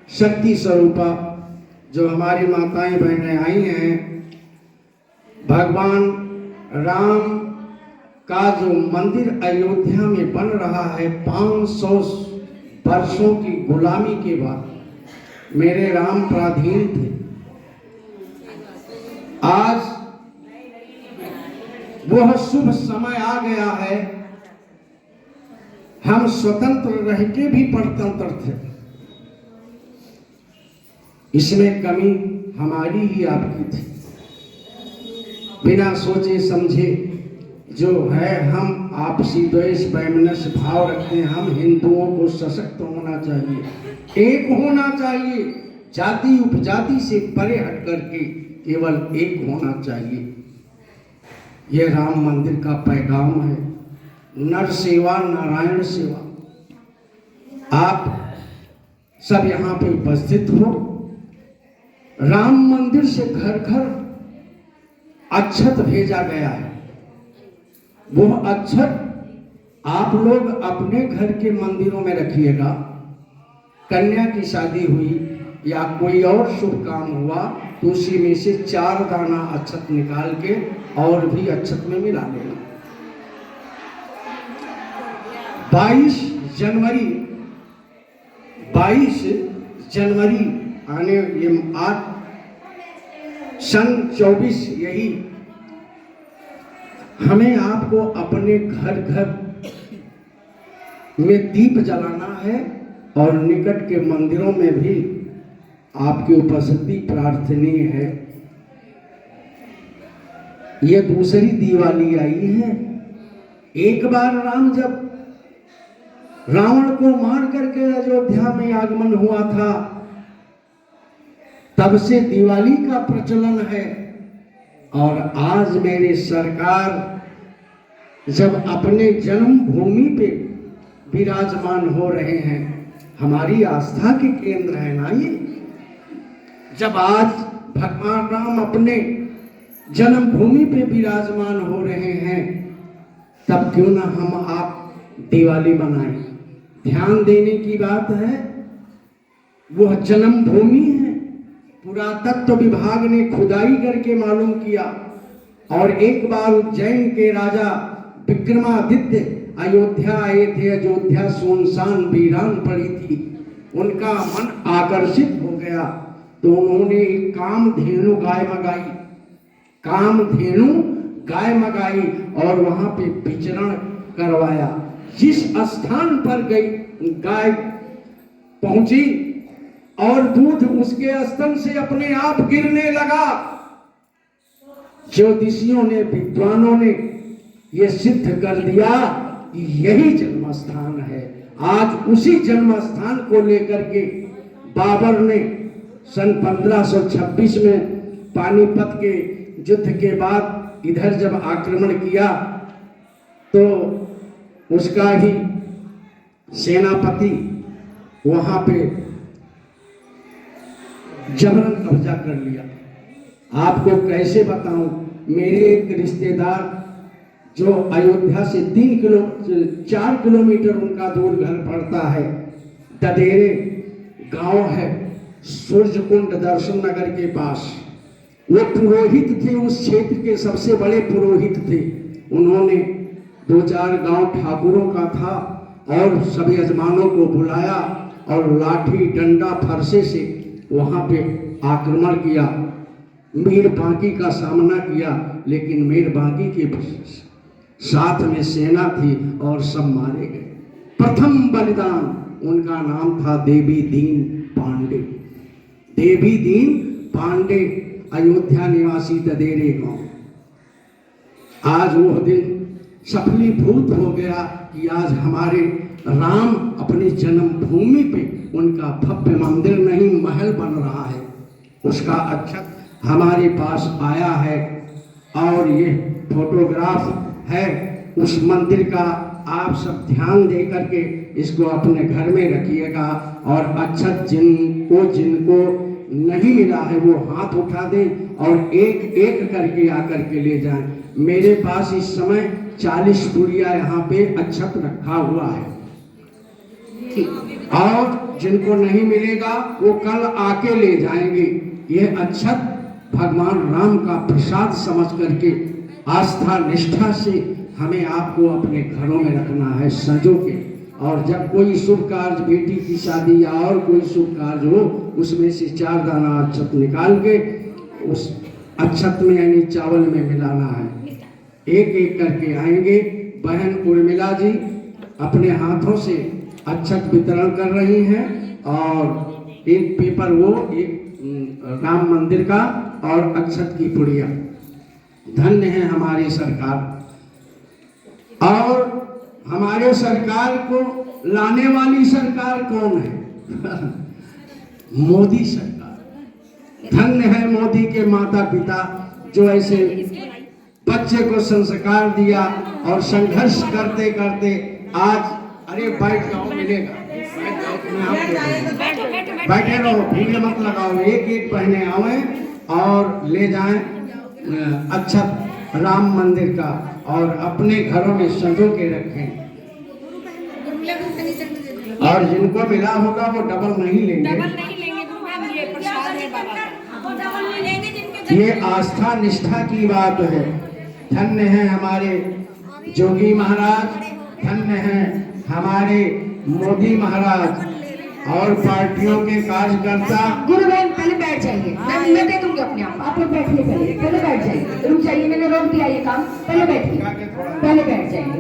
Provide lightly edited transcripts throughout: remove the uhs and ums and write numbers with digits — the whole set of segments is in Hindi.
शक्ति स्वरूपा जो हमारी माताएं बहनें आई हैं, भगवान राम का जो मंदिर अयोध्या में बन रहा है 500 वर्षों की गुलामी के बाद मेरे राम पराधीन थे। आज वह शुभ समय आ गया है, हम स्वतंत्र रह के भी परतंत्र थे। इसमें कमी हमारी ही आपकी थी। बिना सोचे समझे जो है हम आपसी द्वेष वैमनस्य भाव रखते हैं। हम हिंदुओं को सशक्त होना चाहिए, एक होना चाहिए, जाति उपजाति से परे हट करके केवल एक होना चाहिए। यह राम मंदिर का पैगाम है, नर सेवा नारायण सेवा। आप सब यहाँ पे उपस्थित हो। राम मंदिर से घर घर अक्षत भेजा गया है। वो अक्षत आप लोग अपने घर के मंदिरों में रखिएगा। कन्या की शादी हुई या कोई और शुभ काम हुआ तो उसी में से 4 दाना अक्षत निकाल के और भी अक्षत में मिला लेना। 22 जनवरी आने ये 8 सन 24 यही हमें आपको अपने घर घर में दीप जलाना है और निकट के मंदिरों में भी आपकी उपस्थिति प्रार्थनीय है। ये दूसरी दिवाली आई है। एक बार राम जब रावण को मार करके अयोध्या में आगमन हुआ था, तब से दिवाली का प्रचलन है। और आज मेरी सरकार जब अपने जन्मभूमि पे विराजमान हो रहे हैं, हमारी आस्था के केंद्र है ना ये। जब आज भगवान राम अपने जन्मभूमि पे विराजमान हो रहे हैं, तब क्यों ना हम आप दिवाली मनाएं। ध्यान देने की बात है, वह जन्मभूमि है। पुरातत्व विभाग ने खुदाई करके मालूम किया और एक बार उज्जैन के राजा विक्रमादित्य अयोध्या आए थे। अयोध्या सुनसान वीरान पड़ी थी। उनका मन आकर्षित हो गया तो उन्होंने कामधेनु गाय मंगाई और वहां पे विचरण करवाया। जिस स्थान पर गई गाय पहुंची और दूध उसके स्तन से अपने आप गिरने लगा। ज्योतिषियों ने, विद्वानों ने यह सिद्ध कर दिया कि यही जन्म स्थान है। आज उसी जन्म स्थान को लेकर के बाबर ने सन 1526 में पानीपत के युद्ध के बाद इधर जब आक्रमण किया तो उसका ही सेनापति वहां पे जबरन कब्जा कर लिया। आपको कैसे बताऊं, मेरे एक रिश्तेदार जो अयोध्या से 4 किलोमीटर उनका दूर घर पड़ता है, ददेरे गांव है, सूर्यकुंड दर्शन नगर के पास। वो पुरोहित थे, उस क्षेत्र के सबसे बड़े पुरोहित थे। उन्होंने 2-4 गांव ठाकुरों का था और सभी यजमानों को बुलाया और लाठी डंडा फरसे से वहां पे आक्रमण किया। मीर बांकी का सामना किया, लेकिन मीर बांकी के साथ में सेना थी और सब मारे गए। प्रथम बलिदान उनका नाम था देवी दीन पांडे। देवी दीन पांडे अयोध्या निवासी ददेरे गांव। आज वह दिन सफलीभूत हो गया कि आज हमारे राम अपनी जन्मभूमि पे उनका भव्य मंदिर नहीं महल बन रहा है। उसका अक्षत हमारे पास आया है और ये फोटोग्राफ है उस मंदिर का। आप सब ध्यान दे करके इसको अपने घर में रखिएगा और अक्षत जिनको नहीं मिला है वो हाथ उठा दें और एक एक करके आकर के ले जाएं। मेरे पास इस समय 40 पुड़िया यहाँ पे अक्षत रखा हुआ है और जिनको नहीं मिलेगा वो कल आके ले जाएंगे। ये अक्षत भगवान राम का प्रसाद समझ करके आस्था निष्ठा से हमें आपको अपने घरों में रखना है संजो के। और जब कोई शुभ कार्य, बेटी की शादी या और कोई शुभ कार्य हो, उसमें से 4 दाना अक्षत निकाल के उस अक्षत में यानी चावल में मिलाना है। एक एक करके आएंगे। बहन उर्मिला जी अपने हाथों से अक्षत वितरण कर रही हैं और एक पेपर वो, एक राम मंदिर का और अक्षत की पुड़िया। धन्य है हमारी सरकार। और हमारे सरकार को लाने वाली सरकार कौन है? मोदी सरकार। धन्य है मोदी के माता पिता जो ऐसे बच्चे को संस्कार दिया और संघर्ष करते करते आज, अरे बैठ जाओ, मिलेगा, बैठे रहो, भीड़ मत लगाओ, एक एक पहने आवे और ले जाएं अक्षत राम मंदिर का और अपने घरों में संजो के रखें। और जिनको मिला होगा वो डबल नहीं लेंगे, ये प्रसाद है बाबा। ये आस्था निष्ठा की बात है। धन्य है हमारे जोगी महाराज, धन्य है हमारे मोदी महाराज और पार्टियों के कार्यकर्ता। गुरु बहन पहले बैठ जाइए, मैं दे दूंगी अपने आप लोग बैठिए, पहले बैठ जाइए, रुक जाइए, मैंने रोक दिया ये काम, पहले बैठिए, पहले बैठ जाइए,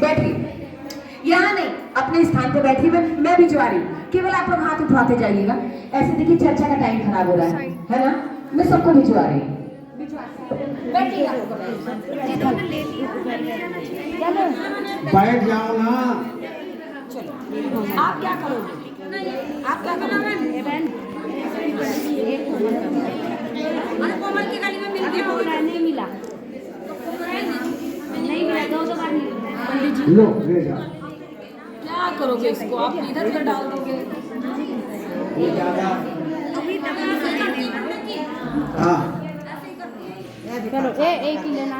बैठिए, यहाँ नहीं अपने स्थान पे बैठिए। मैं भिजवा रही हूँ, केवल आप लोग हाथ उठाते जाइएगा। ऐसे देखिए चर्चा का टाइम खराब हो रहा है ना, मैं सबको भिजवा रही हूँ। बैठ जाओ ना। आप क्या करोगे? आप क्या करोगे? कोमल की गली में मिल गया, नहीं मिला, नहीं मिला, 2 बार नहीं। लो ले जाओ। क्या करोगे इसको? आप इधर उधर डाल दोगे। हाँ चलो एक ही लेना।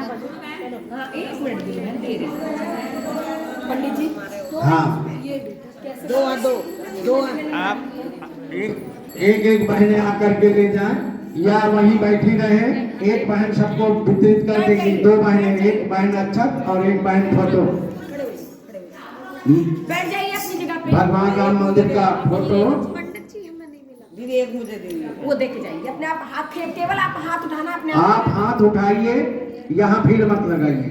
हाँ 1 मिनट दे रही पंडित जी। हाँ ये दो आप एक बहनें आकर के ले जाएं या वहीं बैठी रहे। एक बहन सबको वितरित कर देगी, 2 बहनें, एक बहन अक्षत और एक बहन फोटो। बैठ जाइए अपनी जगह पे। भगवान राम मंदिर का फोटो विवेक मुझे देंगे, वो देके जाइए। अपने आप हाथ, केवल आप हाथ उठाना अपने आप हाथ उठाइए, यहाँ भीड़ मत लगाइए।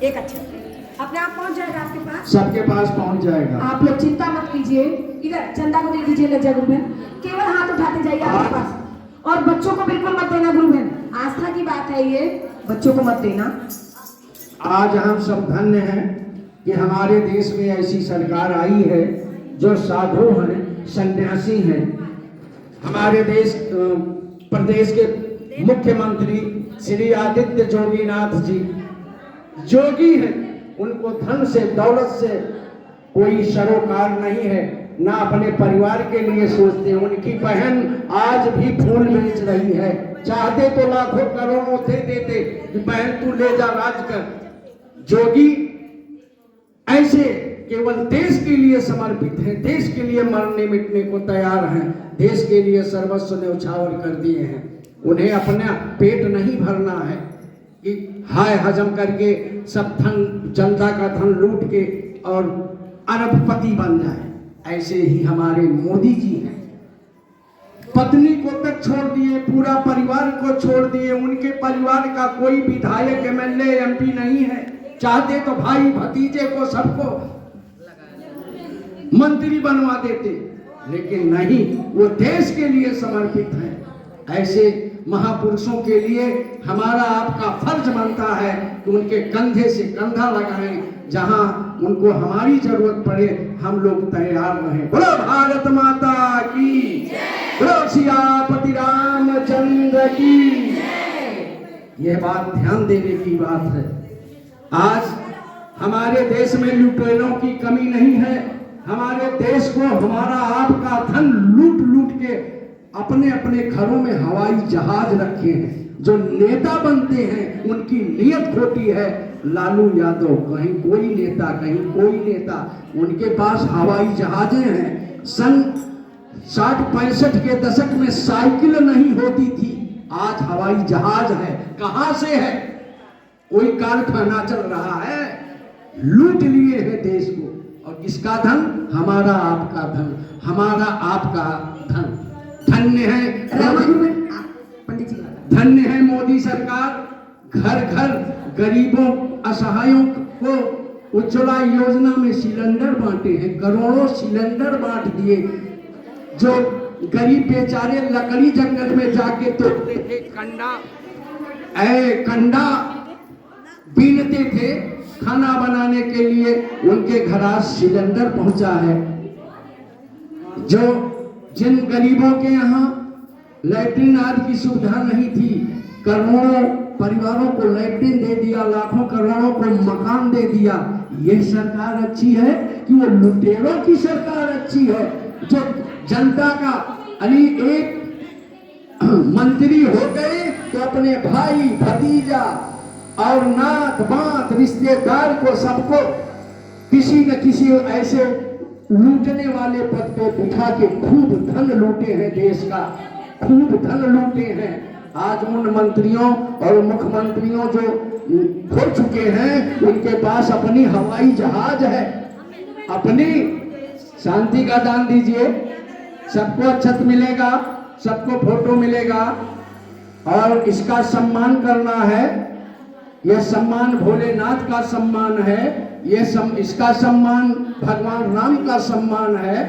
एक अच्छा अपने आप पहुंच जाएगा आपके पास, सबके पास पहुंच जाएगा। आप लोग चिंता मत कीजिए। इधर चंदा को दे दीजिए लज्जा गुरु बहन, केवल हाथ उठाते जाइए आपके पास। और बच्चों को बिल्कुल मत देना गुरु बहन, आस्था की बात है ये, बच्चों को मत देना। आज हम सब धन्य हैं कि हमारे देश में ऐसी सरकार आई है जो साधु हैं, सन्यासी हैं। हमारे देश प्रदेश के मुख्यमंत्री श्री आदित्य जोगीनाथ जी जोगी हैं। उनको धन से, दौलत से कोई सरोकार नहीं है, ना अपने परिवार के लिए सोचते। उनकी बहन आज भी फूल बेच रही है, चाहते तो लाखों करोड़ों दे देते कि बहन तू ले जा, राज कर। जोगी ऐसे केवल देश के लिए समर्पित है, देश के लिए मरने मिटने को तैयार हैं, देश के लिए सर्वस्व न्यौछावर कर दिए हैं। उन्हें अपना पेट नहीं भरना है कि हाय हजम करके सब धन, जनता का धन लूट के और अरबपति बन जाए। ऐसे ही हमारे मोदी जी हैं, पत्नी को तक छोड़ दिए, पूरा परिवार को छोड़ दिए। उनके परिवार का कोई विधायक, एमएलए, एमपी नहीं है। चाहते तो भाई भतीजे को सबको मंत्री बनवा देते, लेकिन नहीं, वो देश के लिए समर्पित है। ऐसे महापुरुषों के लिए हमारा आपका फर्ज बनता है कि उनके कंधे से कंधा लगाएं, जहां उनको हमारी जरूरत पड़े हम लोग तैयार रहें। बोलो भारत माता की जय, बोलो सियापति रामचंद्र की जय। यह बात ध्यान देने की बात है। आज हमारे देश में लुटेरों की कमी नहीं है। हमारे देश को हमारा आपका धन लूट लूट के अपने अपने घरों में हवाई जहाज रखे हैं। जो नेता बनते हैं उनकी नीयत खोटी है, लालू यादव, कहीं कोई नेता, कहीं कोई नेता, उनके पास हवाई जहाजें हैं। सन 60-65 के दशक में साइकिल नहीं होती थी, आज हवाई जहाज है। कहां से है? कोई कारखाना चल रहा है? लूट लिए हैं देश को। और किसका धन? हमारा आपका धन, हमारा आपका धन। धन्य है पंडित जी, धन्य है मोदी सरकार, घर घर गरीबों असहायों को उज्ज्वला योजना में सिलेंडर बांटे हैं, करोड़ों सिलेंडर बांट दिए। जो गरीब बेचारे लकड़ी जंगल में जाके तोड़ते थे, कंडा बीनते थे खाना बनाने के लिए, उनके घर आज सिलेंडर पहुंचा है। जो जिन गरीबों के यहाँ लैट्रिन आदि की सुविधा नहीं थी, करोड़ों परिवारों को लैट्रिन दे दिया, लाखों करोड़ों को मकान दे दिया। यह सरकार अच्छी है कि वो लुटेरों की सरकार अच्छी है? जो जनता का अली एक मंत्री हो गए तो अपने भाई भतीजा और नात बात रिश्तेदार को सबको किसी न किसी ऐसे लूटने वाले पद पे बिठा के खूब धन लूटे हैं, देश का खूब धन लूटे हैं। आज उन मंत्रियों और मुख्यमंत्रियों जो खो चुके हैं, उनके पास अपनी हवाई जहाज है। अपनी शांति का दान दीजिए, सबको अक्षत मिलेगा, सबको फोटो मिलेगा और इसका सम्मान करना है। यह सम्मान भोलेनाथ का सम्मान है, इसका सम्मान भगवान राम का सम्मान है।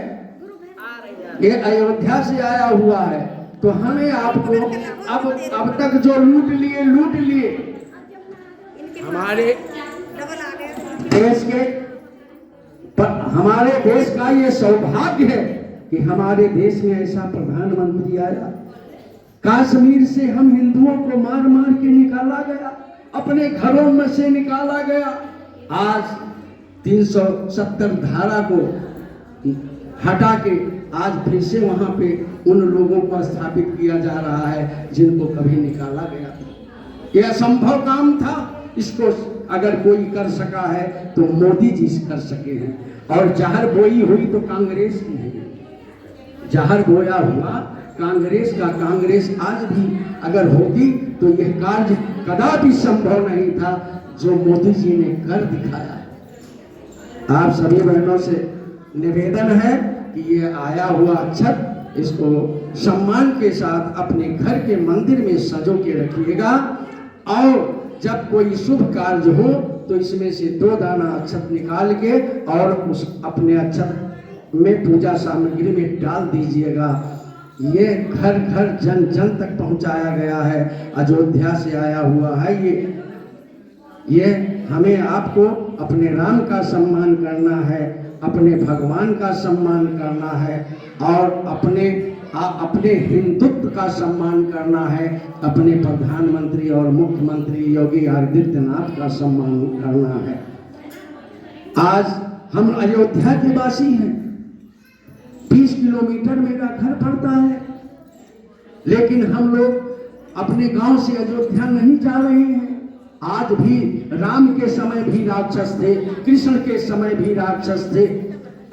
ये अयोध्या से आया हुआ है। तो हमें आपको अब तक जो लूट लिए हमारे देश के, हमारे देश का ये सौभाग्य है कि हमारे देश में ऐसा प्रधानमंत्री आया। कश्मीर से हम हिंदुओं को मार मार के निकाला गया, अपने घरों में से निकाला गया। आज 370 धारा को हटा के आज फिर से वहां पे उन लोगों को स्थापित किया जा रहा है जिनको कभी निकाला गया। यह असंभव काम था, इसको अगर कोई कर सका है तो मोदी जी कर सके हैं। और जहर बोई हुई तो कांग्रेस की है, जहर बोया हुआ कांग्रेस का। कांग्रेस आज भी अगर होती तो यह कार्य कदापि संभव नहीं था जो मोदी जी ने कर दिखाया है। आप सभी बहनों से निवेदन है कि ये आया हुआ अक्षत, इसको सम्मान के साथ अपने घर के मंदिर में सजो के रखिएगा। और जब कोई शुभ कार्य हो तो इसमें से 2 दाना अक्षत निकाल के और उस अपने अक्षत में पूजा सामग्री में डाल दीजिएगा। ये घर घर जन जन तक पहुंचाया गया है, अयोध्या से आया हुआ है। ये हमें आपको अपने राम का सम्मान करना है, अपने भगवान का सम्मान करना है और अपने हिंदुत्व का सम्मान करना है, अपने प्रधानमंत्री और मुख्यमंत्री योगी आदित्यनाथ का सम्मान करना है। आज हम अयोध्या के वासी हैं, 20 किलोमीटर मेरा घर पड़ता है, लेकिन हम लोग अपने गांव से अयोध्या नहीं जा रहे हैं। आज भी राम के समय भी राक्षस थे, कृष्ण के समय भी राक्षस थे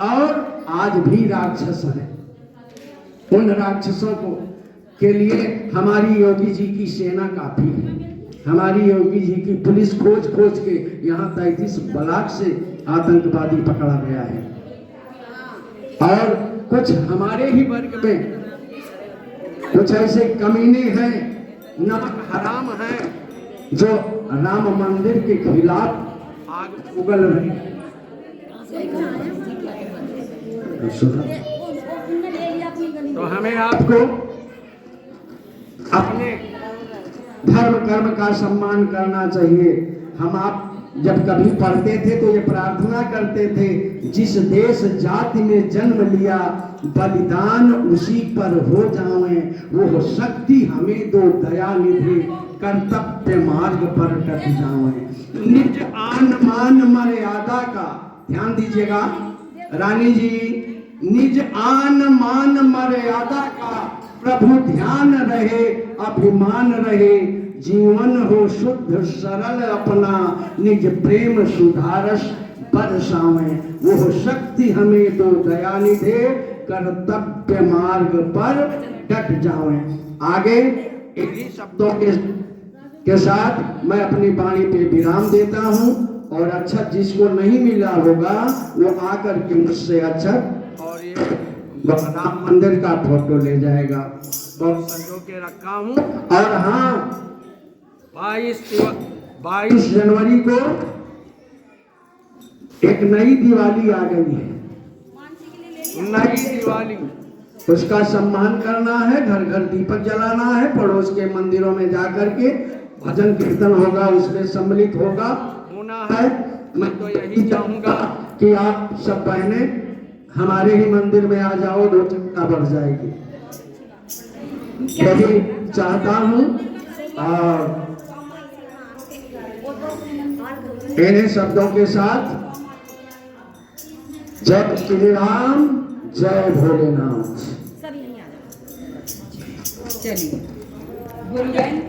और आज भी राक्षस हैं। उन राक्षसों को के लिए हमारी योगी जी की सेना काफी है। हमारी योगी जी की पुलिस खोज खोज के यहाँ 33 ब्लॉक से आतंकवादी पकड़ा गया है। और कुछ हमारे ही वर्ग में कुछ ऐसे कमीने हैं, नमक हराम हैं, जो राम मंदिर के खिलाफ आग उगल रहे हैं। तो हमें आपको अपने धर्म कर्म का सम्मान करना चाहिए। हम आप जब कभी पढ़ते थे तो ये प्रार्थना करते थे, जिस देश जाति में जन्म लिया बलिदान उसी पर हो जावे, वो शक्ति हमें दो दया निधि कर्तव्य मार्ग पर डट जावे। निज आन मान मर्यादा का ध्यान दीजिएगा रानी जी, निज आन मान मर्यादा का प्रभु ध्यान रहे, अभिमान रहे, जीवन हो शुद्ध सरल अपना, निज प्रेम सुधारस बरसावें। वो शक्ति हमें दो दया निधे, कर्तव्य मार्ग पर डट जावें। आगे इन्हीं शब्दों के साथ मैं अपनी वाणी पे विराम देता हूँ। और अच्छा जिसको नहीं मिला होगा वो आकर के मुझसे अच्छा और ये राम मंदिर का फोटो ले जाएगा। तो संजो के रखा हूँ। और हाँ 22 जनवरी को एक नई दिवाली आ गई है। नई दिवाली, उसका सम्मान करना है, घर घर दीपक जलाना है, पड़ोस के मंदिरों में जाकर के भजन कीर्तन होगा, उसमें सम्मिलित होगा होना है। मैं तो यही चाहूंगा कि आप सब बहने हमारे ही मंदिर में आ जाओ, 2 चक्का बढ़ जाएगी, यही चाहता हूँ। और इन्हीं शब्दों के साथ जय श्री राम, जय भोलेनाथ। चलिए गुरुजन